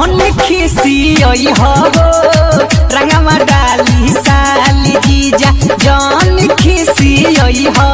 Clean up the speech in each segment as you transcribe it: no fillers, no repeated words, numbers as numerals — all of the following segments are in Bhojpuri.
जौन खिसियई हो रंगवा डाली साली जीजा जौन खिसियई हो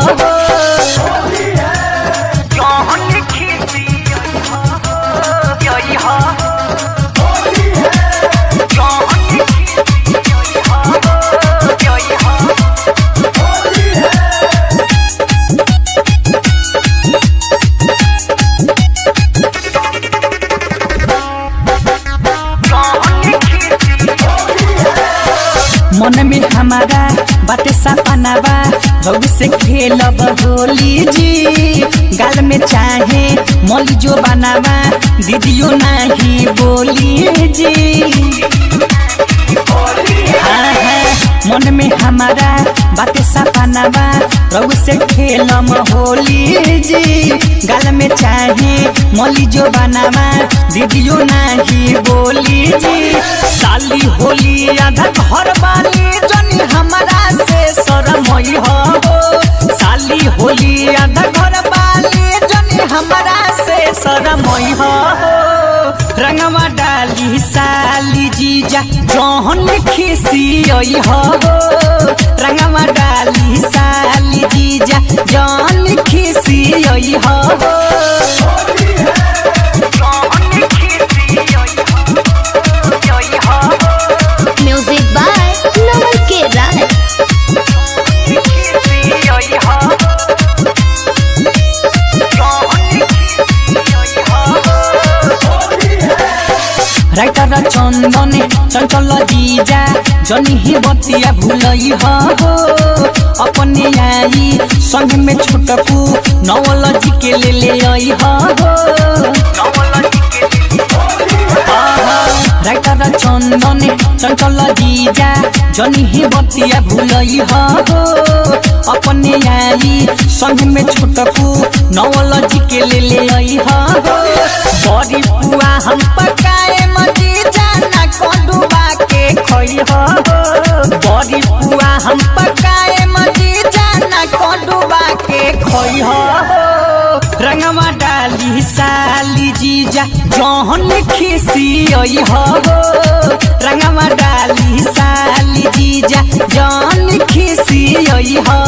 मन में हमारा बाटे सपनावा भौजी से खेलब होली जी गाल में चाहे मौली जो बनावा दीदियो नहीं बोली जी मन में हमारा बाटे सपनावा भौजी से खेलम होली जी गाल में चाहे मौली जो बनावा दीदियो नहीं बोली जी साली होली आधा घर वाली जनी हमारा से शरमई हो साली होली आधा घर वाली जनी हमारा से शरमई हो रंगवा डाली साली जीजा जौन खिसियई हो रंगवा डाली साली जीजा जौन खिसियई हो म्यूजिक बाय नमन के राय। राइटर चंदन चंचल जीजा जनी ही बतिया भूलई हो अपने आई संग में छोटकू नवल जी के ले आई हो राइटर चंदन चंचल जीजा जनी ही बतिया भूलई हो अपने आई संग में छोटकू नवल जी के ले आई हो बड़ी पुआ हम पकाए मजीजा ना कोडुबा के खोई हो बड़ी पुआ हम पकाए मजीजा ना कोडुबा के खोई हो रंगवा डाली साली जीजा जौन खिसियई हो रंगवा डाली साली जीजा जौन खिसियई हो।